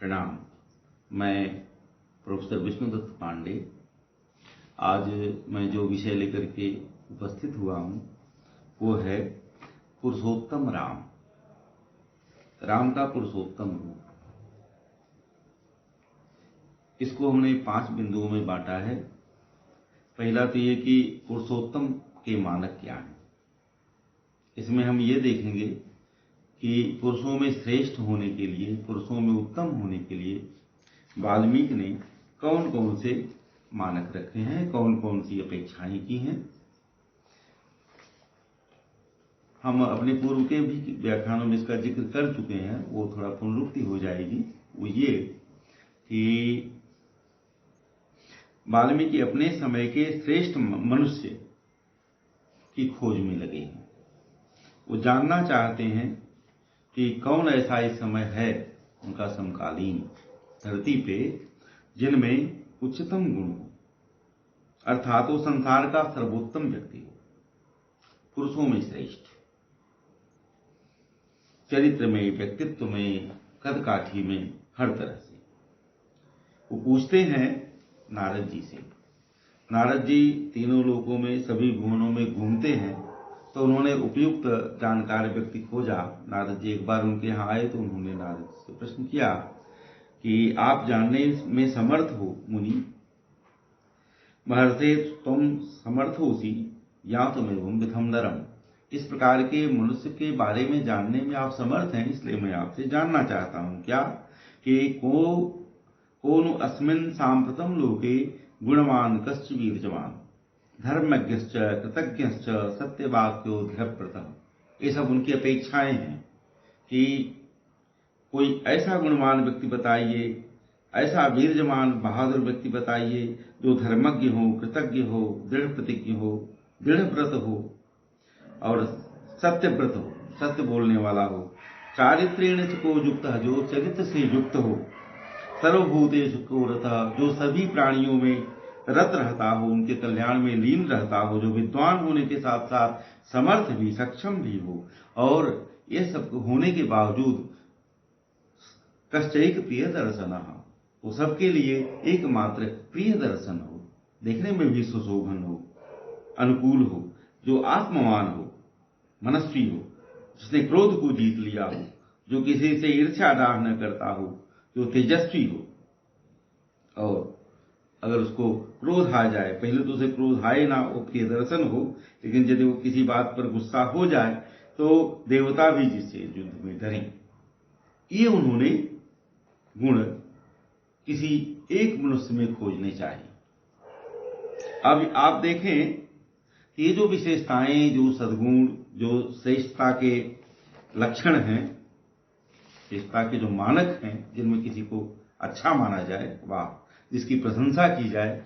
प्रणाम। मैं प्रोफेसर विष्णुदत्त पांडे। आज मैं जो विषय लेकर के उपस्थित हुआ हूं वो है पुरुषोत्तम राम, राम का पुरुषोत्तम रूप। इसको हमने 5 बिंदुओं में बांटा है। पहला तो ये कि पुरुषोत्तम के मानक क्या हैं। इसमें हम ये देखेंगे कि पुरुषों में श्रेष्ठ होने के लिए, पुरुषों में उत्तम होने के लिए वाल्मीकि ने कौन कौन से मानक रखे हैं, कौन कौन सी अपेक्षाएं की हैं। हम अपने पूर्व के भी व्याख्यानों में इसका जिक्र कर चुके हैं, वो थोड़ा पुनरुक्ति हो जाएगी। वो ये कि वाल्मीकि अपने समय के श्रेष्ठ मनुष्य की खोज में लगे हैं। वो जानना चाहते हैं कि कौन ऐसा इस समय है उनका समकालीन धरती पे जिनमें उच्चतम गुण हो, अर्थात वो संसार का सर्वोत्तम व्यक्ति हो, पुरुषों में श्रेष्ठ, चरित्र में, व्यक्तित्व में, कदकाठी में, हर तरह से। वो पूछते हैं नारद जी से। नारद जी तीनों लोकों में, सभी भुवनों में घूमते हैं, तो उन्होंने उपयुक्त जानकार व्यक्ति खोजा। नारद जी एक बार उनके यहाँ आए तो उन्होंने नारद से प्रश्न किया कि आप जानने में समर्थ हो मुनि, महर्षि तुम समर्थ होसी या तुम्हें विधम नरम। इस प्रकार के मनुष्य के बारे में जानने में आप समर्थ हैं, इसलिए मैं आपसे जानना चाहता हूं क्या कि कौन अस्मिन् सांप्रतम लोके गुणवान कश्च वीर्यवान धर्मज्ञश्च कृतज्ञश्च सत्यवाक्यो दृढ़व्रतः। ये सब उनकी अपेक्षाएं हैं कि कोई ऐसा गुणवान व्यक्ति बताइए, ऐसा वीर्यमान बहादुर व्यक्ति बताइए जो धर्मज्ञ हो, कृतज्ञ हो, दृढ़ प्रतिज्ञ हो, दृढ़ व्रत हो और सत्यव्रत हो, सत्य बोलने वाला हो, चारित्रेण च को युक्त, जो चरित्र से युक्त हो, सर्वभूतेषु को रतः, जो सभी प्राणियों में रत रहता हो, उनके कल्याण में लीन रहता हो, जो विद्वान होने के साथ साथ समर्थ भी, सक्षम भी हो, और ये सब होने के बावजूद कश्चैक प्रिय दर्शन, वो सबके लिए एकमात्र प्रिय दर्शन हो, देखने में भी सुशोभन हो, अनुकूल हो, जो आत्मवान हो, मनस्वी हो, जिसने क्रोध को जीत लिया हो, जो किसी से ईर्ष्या डाह न करता हो, जो तेजस्वी हो। और अगर उसको क्रोध आ जाए, पहले तो उसे क्रोध आए ना, वो प्रिय दर्शन हो, लेकिन यदि वो किसी बात पर गुस्सा हो जाए तो देवता भी जिससे युद्ध में डरें। ये उन्होंने गुण किसी एक मनुष्य में खोजने चाहिए। अब आप देखें कि ये जो विशेषताएं, जो सद्गुण, जो श्रेष्ठता के लक्षण हैं, श्रेष्ठता के जो मानक हैं, जिनमें किसी को अच्छा माना जाए, वाह, जिसकी प्रशंसा की जाए,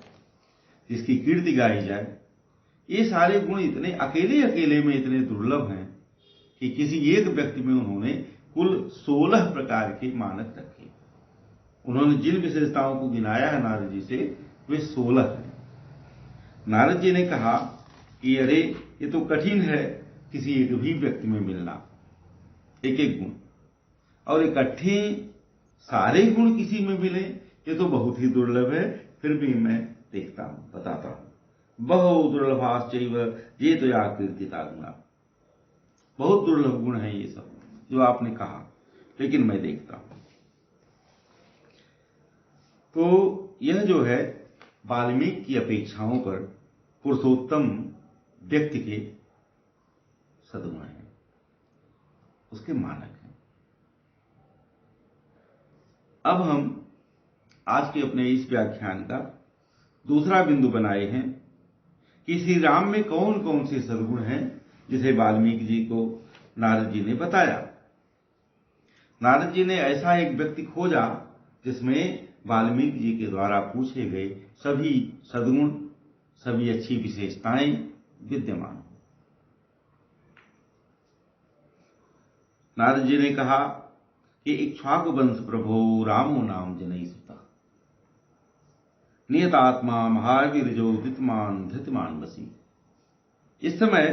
जिसकी कीर्ति गाई जाए, ये सारे गुण इतने अकेले अकेले में इतने दुर्लभ हैं कि किसी एक व्यक्ति में उन्होंने कुल 16 प्रकार के मानक रखे। उन्होंने जिन विशेषताओं को गिनाया है नारद जी से, वे 16 हैं। नारद जी ने कहा कि अरे ये तो कठिन है किसी एक भी व्यक्ति में मिलना एक एक गुण, और इकट्ठे सारे गुण किसी में मिले, ये तो बहुत ही दुर्लभ है। फिर भी मैं देखता हूं, बताता हूं। बहु दुर्लभाश्चैव ये तो या कीर्तिता गुणा, बहुत दुर्लभ गुण है ये सब जो आपने कहा, लेकिन मैं देखता हूं। तो यह जो है वाल्मीकि की अपेक्षाओं पर पुरुषोत्तम व्यक्ति के सद्गुण हैं, उसके मानक हैं। अब हम आज के अपने इस व्याख्यान का दूसरा बिंदु बनाए हैं कि श्री राम में कौन कौन से सद्गुण हैं जिसे वाल्मीकि जी को नारद जी ने बताया। नारद जी ने ऐसा एक व्यक्ति खोजा जिसमें वाल्मीकि जी के द्वारा पूछे गए सभी सद्गुण, सभी अच्छी विशेषताएं विद्यमान हो। नारद जी ने कहा कि इक्ष्वाकु वंश प्रभो रामो नाम जनई सुता, नियतात्मा महावीरजो दितमान धृतमान वसी। इस समय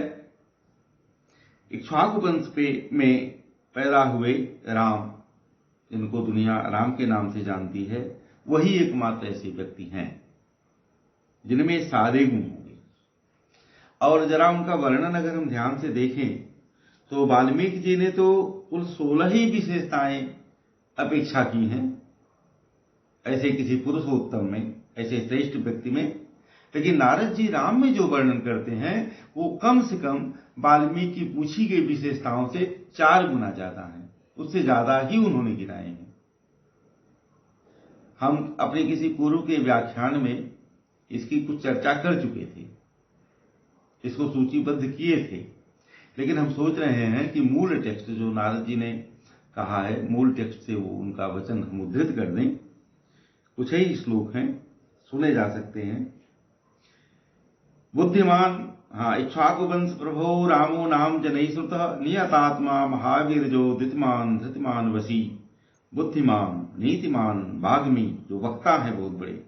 इक्ष्वाकु वंश में पैदा हुए राम जिनको दुनिया राम के नाम से जानती है, वही एकमात्र ऐसे व्यक्ति हैं जिनमें सारे गुण होंगे। और जरा उनका वर्णन अगर हम ध्यान से देखें तो वाल्मीकि जी ने तो कुल 16 ही विशेषताएं अपेक्षा की हैं ऐसे किसी पुरुषोत्तम में, ऐसे श्रेष्ठ व्यक्ति में। लेकिन नारद जी राम में जो वर्णन करते हैं वो कम से कम वाल्मीकि की पूछी गई विशेषताओं से 4 गुना ज्यादा है, उससे ज्यादा ही उन्होंने गिनाए हैं। हम अपने किसी पूर्व के व्याख्यान में इसकी कुछ चर्चा कर चुके थे, इसको सूचीबद्ध किए थे, लेकिन हम सोच रहे हैं कि मूल टेक्स्ट जो नारद जी ने कहा है, मूल टेक्स्ट से वो उनका वचन हम उद्धृत कर दें। कुछ ही श्लोक हैं, सुने जा सकते हैं। बुद्धिमान, इक्ष्वाकु वंश प्रभो रामो नाम जनैश्रुत नियतात्मा महावीर जो धृतिमान धृतिमान वशी। बुद्धिमान, नीतिमान, वाग्मी, जो वक्ता है बहुत बड़े,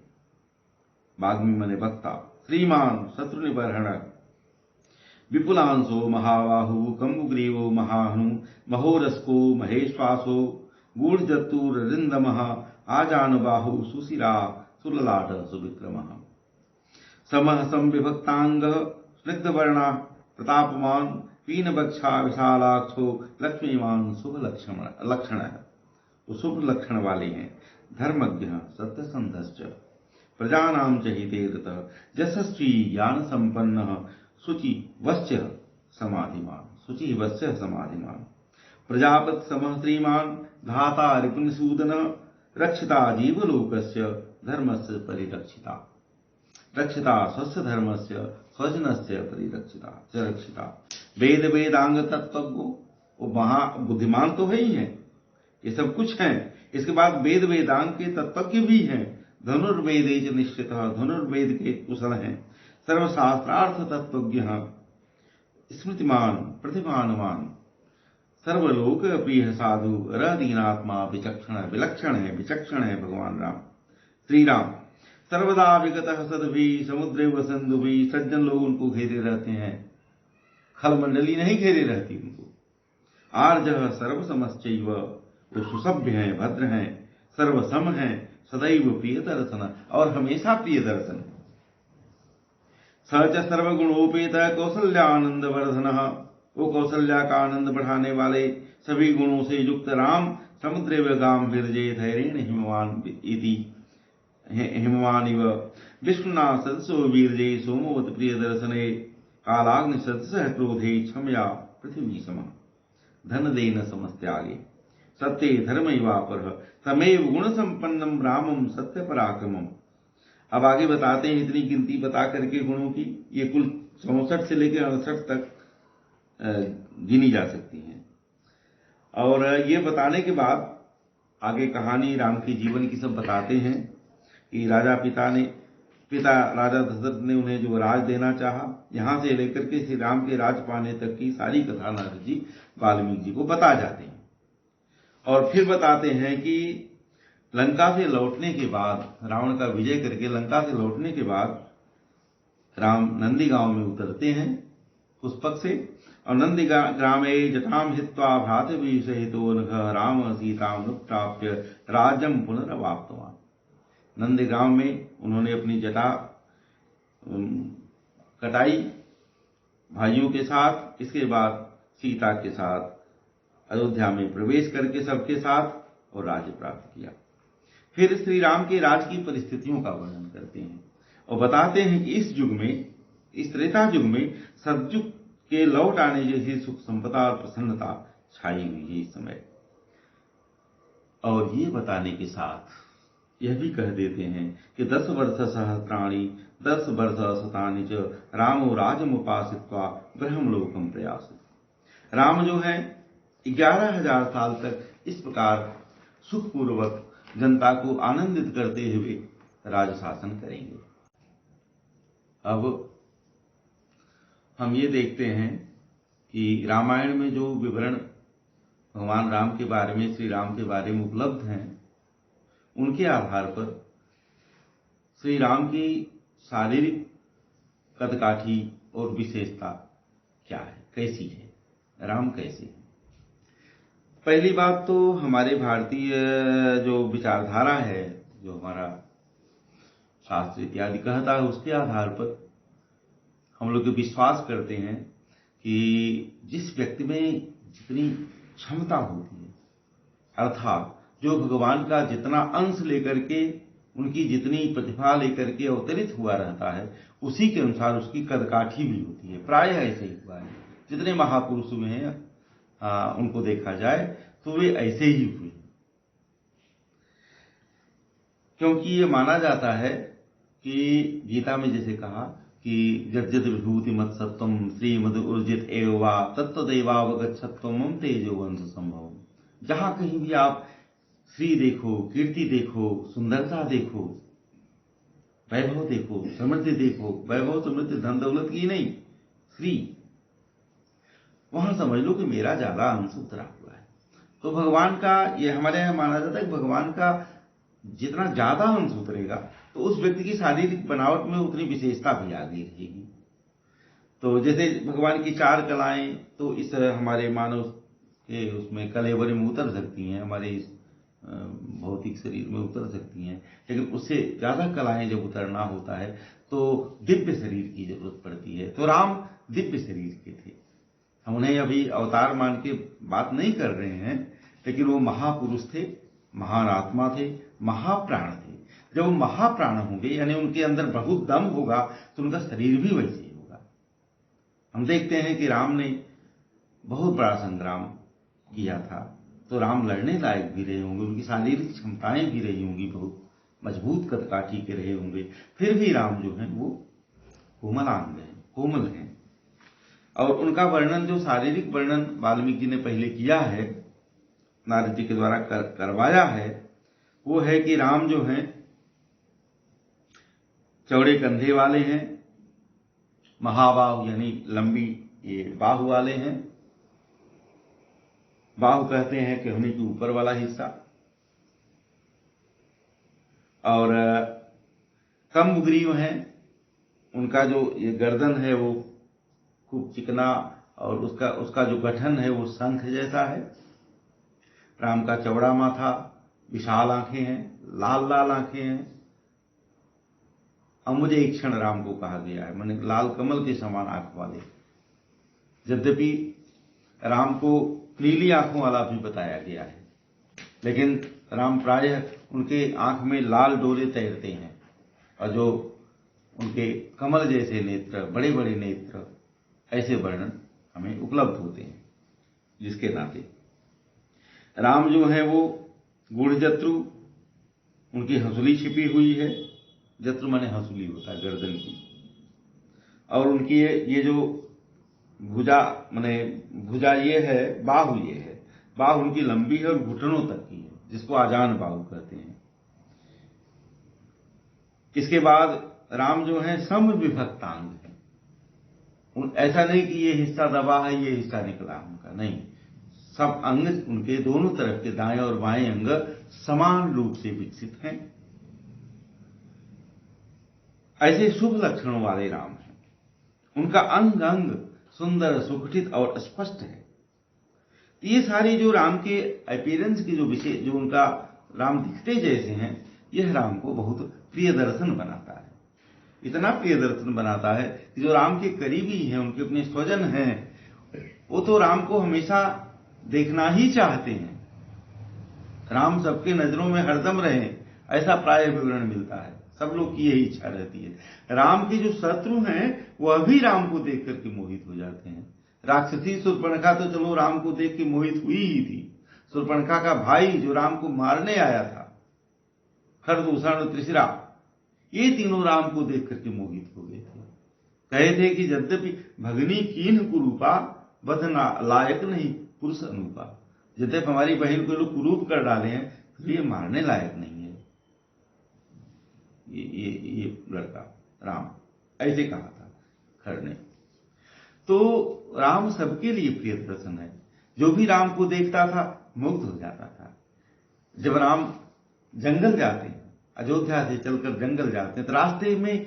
वाग्मी माने वक्ता। श्रीमान, शत्रु निबर्हण। विपुलांशो महाबाहु कंबुग्रीवो महाहनु महोरस्को महेश्वासो गूढ़जतुरिंदमः आजानुबाहु सुशिरा सुललाट सुविक्रमः। समः संविभक्तांग स्निग्धवर्णा प्रतापमान पीनवक्षा विशालाक्षो लक्ष्मीवान शुभ लक्षण वो शुभ लक्षण वाले हैं। धर्मज्ञ सत्यसंधश्च प्रजानां च हिते रतः यशस्वी ज्ञान संपन्न शुचि वश्य समाधिमान। शुचि वश्य समाधिमान। प्रजापत समः श्रीमान धाता रिपुनसूदन रक्षिता जीवलोकस्य धर्मस्य परिरक्षिता। रक्षिता स्वस्य धर्मस्य स्वजनस्य परिरक्षिता च रक्षिता। वेद वेदांग तत्वज्ञो, वो महा बुद्धिमान तो है ही है, ये सब कुछ है। इसके बाद वेद वेदांग के तत्वज्ञ भी हैं। धनुर्वेद निश्चित, धनुर्वेद के कुशल हैं। सर्वशास्त्रार्थ तत्वज्ञ स्मृतिमान प्रतिभानुमान। सर्वलोक प्रिय साधु रदीनात्मा विचक्षण, विलक्षण है, विचक्षण है भगवान राम। श्री राम सर्वदा विगत सदभि समुद्र व सिंधु भी। सज्जन लोग उनको घेरे रहते हैं, खलमंडली नहीं घेरे रहती उनको। आर्जः सर्वसमश्चैव, वो सुसभ्य हैं, भद्र हैं, सर्वसम हैं, सदैव प्रिय दर्शन, और हमेशा प्रिय दर्शन। सच सर्वगुणोपेत कौशल्यानंद वर्धन, वो कौशल्या का आनंद बढ़ाने वाले सभी गुणों से युक्त राम समुद्र गाम विरजे धैर्येण हिमवान इति हिमवान इव। विष्णुना सदसो वीरजे सोमोवत प्रिय दर्शने कालाग्नि सदसः क्रोधे क्षमया पृथ्वी सम। धन देन समस्त्यागे सत्ये धर्मैवापर तमेव गुण संपन्नम रामम सत्य पराक्रमम। अब आगे बताते हैं, इतनी गिनती बता करके गुणों की, ये कुल 64 से लेकर 68 तक गिनी जा सकती हैं। और ये बताने के बाद आगे कहानी राम के जीवन की सब बताते हैं कि पिता राजा दशरथ ने उन्हें जो राज देना चाहा, यहां से लेकर के श्री राम के राज पाने तक की सारी कथा नारद जी वाल्मीकि जी को बता जाते हैं। और फिर बताते हैं कि लंका से लौटने के बाद, रावण का विजय करके लंका से लौटने के बाद राम नंदी गांव में उतरते हैं पुष्पक से, और नंदी ग्रामे जटाम हित्वा भ्रातृभिः सहितो राम सीताम प्राप्य राज्यम पुनरवाप्तवान। नंदी गांव में उन्होंने अपनी जटा कटाई भाइयों के साथ, इसके बाद सीता के साथ अयोध्या में प्रवेश करके सबके साथ और राज्य प्राप्त किया। फिर श्री राम के राज की परिस्थितियों का वर्णन करते हैं और बताते हैं कि इस युग में, इस त्रेता युग में सतयुग के लौट आने जैसी सुख संपदा और प्रसन्नता छाई हुई है इस समय। और ये बताने के साथ यह भी कह देते हैं कि 10 वर्ष सहस्राणि 10 वर्ष शतानि च रामो राजमुपासित्वा ब्रह्मलोकम प्रयासित। राम जो है 11,000 साल तक इस प्रकार सुखपूर्वक जनता को आनंदित करते हुए राज शासन करेंगे। अब हम ये देखते हैं कि रामायण में जो विवरण भगवान राम के बारे में, श्री राम के बारे में उपलब्ध हैं, उनके आधार पर श्री राम की शारीरिक कदकाठी और विशेषता क्या है, कैसी है, राम कैसे है। पहली बात तो हमारे भारतीय जो विचारधारा है, जो हमारा शास्त्र इत्यादि कहता है, उसके आधार पर हम लोग विश्वास करते हैं कि जिस व्यक्ति में जितनी क्षमता होती है, अर्थात जो भगवान का जितना अंश लेकर के, उनकी जितनी प्रतिभा लेकर के अवतरित हुआ रहता है, उसी के अनुसार उसकी कदकाठी भी होती है। प्रायः ऐसे ही हुआ है। जितने महापुरुष हुए हैं उनको देखा जाए तो वे ऐसे ही हुए, क्योंकि ये माना जाता है कि गीता में जैसे कहा कि यद्यद् विभूति मत सत्वम श्रीमद ऊर्जित एवा तत्तदैवावगच्छत्वम तेजो वंश संभव। जहां कहीं भी आप श्री देखो, कीर्ति देखो, सुंदरता देखो, वैभव देखो, समृद्धि देखो, वैभव समृद्धि धन दौलत की नहीं, श्री, वहां समझ लो कि मेरा ज्यादा अंश उतरा हुआ है। तो भगवान का, ये हमारे यहां माना जाता है कि भगवान का जितना ज्यादा अंश उतरेगा तो उस व्यक्ति की शारीरिक बनावट में उतनी विशेषता भी आ गई रहेगी। तो जैसे भगवान की 4 कलाएं तो इस हमारे मानव के उसमें कलेवर में उतर सकती हैं, हमारे इस भौतिक शरीर में उतर सकती हैं, लेकिन उससे ज्यादा कलाएं जब उतरना होता है तो दिव्य शरीर की जरूरत पड़ती है। तो राम दिव्य शरीर के थे। हम उन्हें अभी अवतार मान के बात नहीं कर रहे हैं, लेकिन वो महापुरुष थे, महान आत्मा थे, महाप्राण थे। जब वो महाप्राण होंगे, यानी उनके अंदर बहुत दम होगा, तो उनका शरीर भी वैसे ही होगा। हम देखते हैं कि राम ने बहुत बड़ा संग्राम किया था, तो राम लड़ने लायक भी रहे होंगे, उनकी शारीरिक क्षमताएं भी रही होंगी, बहुत मजबूत कदकाठी के रहे होंगे, फिर भी राम जो है वो कोमलांग हैं, कोमल हैं। और उनका वर्णन, जो शारीरिक वर्णन वाल्मीकि जी ने पहले किया है, नारद जी के द्वारा करवाया है, वो है कि राम जो हैं चौड़े कंधे वाले हैं, महाबाहु यानी लंबी ये बाहु वाले हैं। बाहु कहते हैं कि होने के ऊपर वाला हिस्सा, और कम उग्रीव हैं। उनका जो ये गर्दन है वो खूब चिकना, और उसका जो गठन है वो शंख जैसा है। राम का चौड़ा माथा, विशाल आंखें हैं, लाल लाल आंखें हैं। अम्बुज क्षण राम को कहा गया है, माने लाल कमल के समान आंख वाले। यद्यपि राम को नीली आंखों वाला भी बताया गया है, लेकिन राम प्रायः उनके आंख में लाल डोरे तैरते हैं, और जो उनके कमल जैसे नेत्र, बड़े बड़े नेत्र, ऐसे वर्णन हमें उपलब्ध होते हैं। जिसके नाते राम जो है वो गूढ़जत्रु, उनकी हंसुली छिपी हुई है। जत्रु माने हंसुली होता है गर्दन की। और उनकी ये जो भुजा माने भुजा ये है, बाहु ये है, बाहु उनकी लंबी है और घुटनों तक की है, जिसको आजान बाहु कहते हैं। इसके बाद राम जो है सम विभक्तांग है। ऐसा नहीं कि ये हिस्सा दबा है, ये हिस्सा निकला उनका, नहीं, सब अंग उनके दोनों तरफ के दाएं और बाएं अंग समान रूप से विकसित हैं। ऐसे शुभ लक्षणों वाले राम हैं। उनका अंग अंग सुंदर, सुगठित और स्पष्ट है। ये सारी जो राम के अपीयरेंस की जो विशेष, जो उनका राम दिखते जैसे हैं, यह राम को बहुत प्रिय दर्शन बनाता है। इतना प्रिय दर्शन बनाता है कि जो राम के करीबी हैं, उनके अपने स्वजन हैं, वो तो राम को हमेशा देखना ही चाहते हैं। राम सबके नजरों में हरदम रहे, ऐसा प्राय विवरण मिलता है। सब लोग की यही इच्छा रहती है। राम के जो शत्रु हैं वह भी राम को देख करके मोहित हो जाते हैं। राक्षसी शूर्पणखा तो चलो राम को देख के मोहित हुई ही थी। शूर्पणखा का भाई जो राम को मारने आया था, खरदूषण और त्रिशिरा, ये तीनों राम को देख करके मोहित हो गए थे। कहे थे कि यद्यपि भगनी कीन कुरूपा, बधना लायक नहीं पुरुष अनुपा। यद्यपि हमारी बहन को लोग कुरूप कर डाले हैं, तो ये मारने लायक नहीं है ये लड़का राम, ऐसे कहा था खर ने। तो राम सबके लिए प्रिय दर्शन है। जो भी राम को देखता था मुग्ध हो जाता था। जब राम जंगल जाते हैं, अयोध्या से चलकर जंगल जाते हैं, तो रास्ते में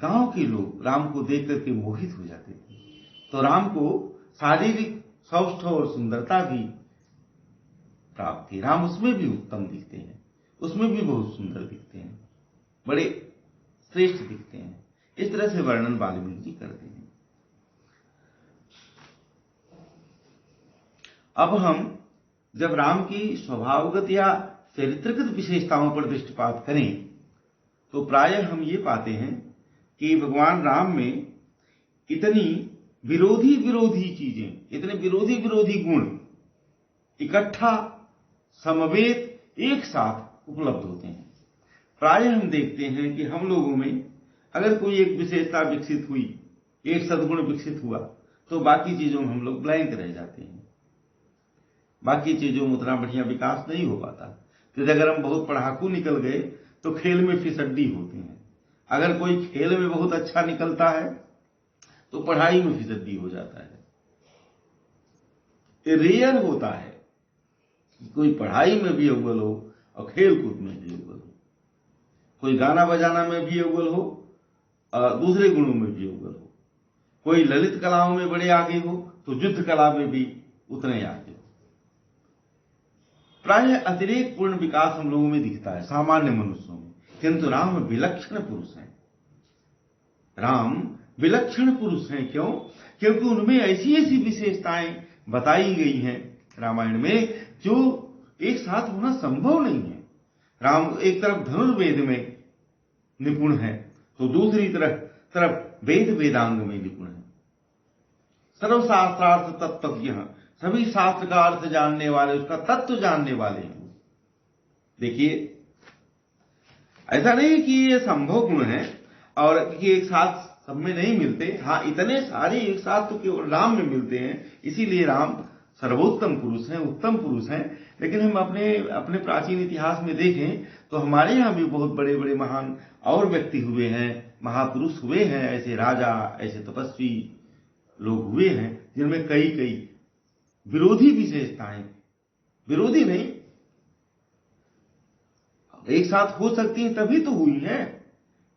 गांव के लोग राम को देख करके मोहित हो जाते थे। तो राम को शारीरिक सौष्ठव और सुंदरता भी प्राप्त की। राम उसमें भी उत्तम दिखते हैं, उसमें भी बहुत सुंदर दिखते हैं, बड़े श्रेष्ठ दिखते हैं। इस तरह से वर्णन वाल्मीकि जी करते हैं। अब हम जब राम की स्वभावगत या चरित्रगत विशेषताओं पर दृष्टिपात करें तो प्रायः हम ये पाते हैं कि भगवान राम में इतनी विरोधी विरोधी चीजें, इतने विरोधी विरोधी गुण इकट्ठा समवेत एक साथ उपलब्ध होते हैं। प्रायः हम देखते हैं कि हम लोगों में अगर कोई एक विशेषता विकसित हुई, एक सद्गुण विकसित हुआ, तो बाकी चीजों में हम लोग ब्लैंक रह जाते हैं, बाकी चीजों में उतना बढ़िया विकास नहीं हो पाता। जैसे अगर हम बहुत पढ़ाकू निकल गए तो खेल में फिसड्डी होते हैं, अगर कोई खेल में बहुत अच्छा निकलता है तो पढ़ाई में फिसड्डी हो जाता है। ये रेयर होता है कि कोई पढ़ाई में भी अव्वल हो और खेल कूद में भी अव्वल हो, कोई गाना बजाना में भी अव्वल हो और दूसरे गुणों में भी अव्वल हो, कोई ललित कलाओं में बड़े आगे हो तो युद्ध कला में भी उतने आगे हो। प्रायः अतिरेक पूर्ण विकास हम लोगों में दिखता है, सामान्य मनुष्यों में, किंतु राम विलक्षण पुरुष हैं। राम विलक्षण पुरुष हैं। क्यों? क्योंकि उनमें ऐसी ऐसी विशेषताएं बताई गई हैं रामायण में जो एक साथ होना संभव नहीं है। राम एक तरफ धनुर्वेद में निपुण है तो दूसरी तरफ वेद वेदांग में निपुण है। सर्वशास्त्रार्थ तत्वज्ञ, सभी शास्त्र का अर्थ जानने वाले, उसका तत्व जानने वाले हैं। देखिए, ऐसा नहीं कि ये संभव गुण है और कि एक साथ सब में नहीं मिलते। हाँ, इतने सारे एक साथ तो केवल राम में मिलते हैं, इसीलिए राम सर्वोत्तम पुरुष हैं, उत्तम पुरुष हैं। लेकिन हम अपने प्राचीन इतिहास में देखें तो हमारे यहाँ भी बहुत बड़े बड़े महान और व्यक्ति हुए हैं, महापुरुष हुए हैं, ऐसे राजा, ऐसे तपस्वी लोग हुए हैं जिनमें कई कई विरोधी विशेषताएं, विरोधी नहीं, एक साथ हो सकती हैं तभी तो हुई हैं,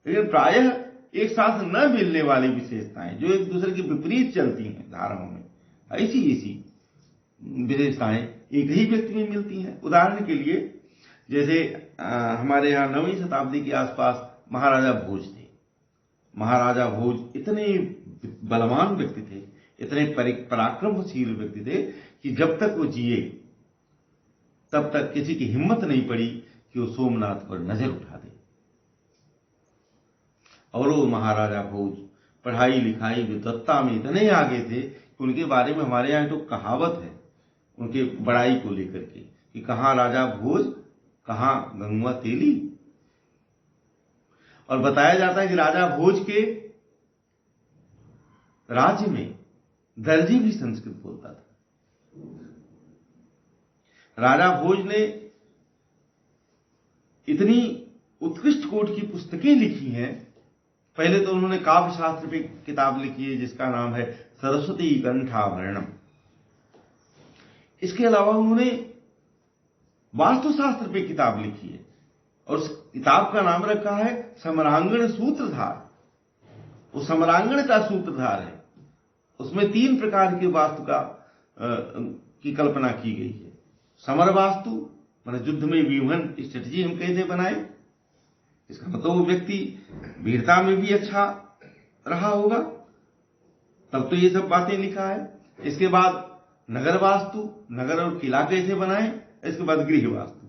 लेकिन प्रायः एक साथ न मिलने वाली विशेषताएं जो एक दूसरे के विपरीत चलती हैं धाराओं में, ऐसी ऐसी विशेषताएं एक ही व्यक्ति में मिलती हैं। उदाहरण के लिए जैसे हमारे यहाँ 9वीं शताब्दी के आसपास महाराजा भोज थे। महाराजा भोज इतने बलवान व्यक्ति थे, इतने पराक्रमशील व्यक्ति थे कि जब तक वो जिए तब तक किसी की हिम्मत नहीं पड़ी कि वो सोमनाथ पर नजर उठा दे। और वो महाराजा भोज पढ़ाई लिखाई विद्वत्ता में इतने आगे थे कि उनके बारे में हमारे यहाँ तो कहावत है उनके बड़ाई को लेकर के कि कहाँ राजा भोज, कहाँ गंगुआ तेली। और बताया जाता है कि राजा भोज के राज्य में दर्जी भी संस्कृत बोलता था। राजा भोज ने इतनी उत्कृष्ट कोटि की पुस्तकें लिखी हैं। पहले तो उन्होंने काव्य शास्त्र पे किताब लिखी है जिसका नाम है सरस्वती कंठाभरणम। इसके अलावा उन्होंने वास्तुशास्त्र पे किताब लिखी है और उस किताब का नाम रखा है समरांगण सूत्रधार। वो समरांगण का सूत्रधार है, उसमें 3 प्रकार के वास्तु की कल्पना की गई है। समर वास्तु माने युद्ध में व्यूहन स्ट्रेटजी हम कैसे बनाए, इसका मतलब वो व्यक्ति वीरता में भी अच्छा रहा होगा, तब तो ये सब बातें लिखा है। इसके बाद नगर वास्तु, नगर और किला कैसे बनाए। इसके बाद गृह वास्तु।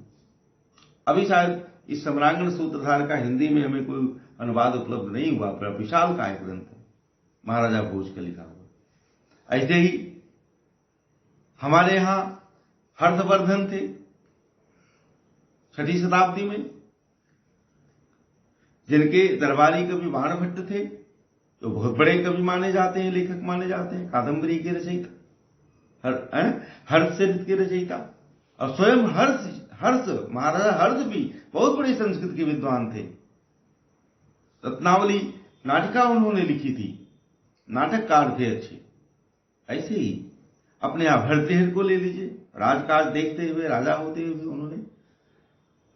अभी शायद इस समरांगण सूत्रधार का हिंदी में हमें कोई अनुवाद उपलब्ध नहीं हुआ, पर विशाल का एक ग्रंथ है महाराजा भोज का लिखा हुआ। ऐसे ही हमारे यहां हर्षवर्धन थे 6वीं शताब्दी में, जिनके दरबारी कवि बाणभट्ट थे, जो बहुत बड़े कवि माने जाते हैं, लेखक माने जाते हैं, कादंबरी के रचयिता, हर्षचरित के रचयिता। और स्वयं हर्ष महाराजा हर्ष भी बहुत बड़े संस्कृत के विद्वान थे। रत्नावली नाटिका उन्होंने लिखी थी, नाटककार थे अच्छे। ऐसे ही अपने आप भरतहरि को ले लीजिए, राजकाज देखते हुए, राजा होते हुए उन्होंने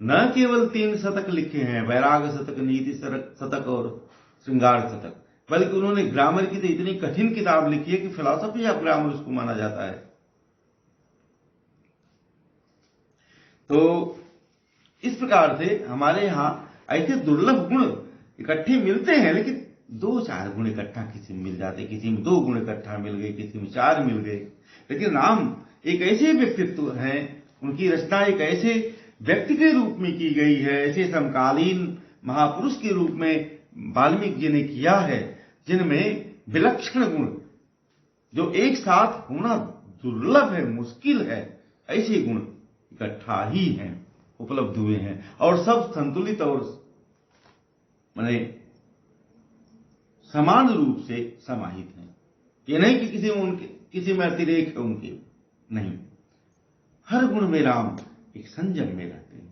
न केवल 3 शतक लिखे हैं, वैराग शतक, नीति शतक और श्रृंगार शतक, बल्कि उन्होंने ग्रामर की तो इतनी कठिन किताब लिखी है कि फिलॉसफी ऑफ ग्रामर उसको माना जाता है। तो इस प्रकार से हमारे यहाँ ऐसे दुर्लभ गुण इकट्ठे मिलते हैं, लेकिन 2-4 गुण इकट्ठा किसी में मिल जाते, किसी में 2 गुण इकट्ठा मिल गए, किसी में 4 मिल गए। लेकिन राम एक ऐसे व्यक्तित्व हैं, उनकी रचना एक ऐसे व्यक्ति के रूप में की गई है, ऐसे समकालीन महापुरुष के रूप में वाल्मीकि जी ने किया है, जिनमें विलक्षण गुण जो एक साथ होना दुर्लभ है, मुश्किल है, ऐसे गुण इकट्ठा ही हैं, उपलब्ध हुए हैं, और सब संतुलित और माने समान रूप से समाहित हैं। ये नहीं कि किसी में अतिरेक है उनके, नहीं, हर गुण में राम एक संयम में रहते हैं।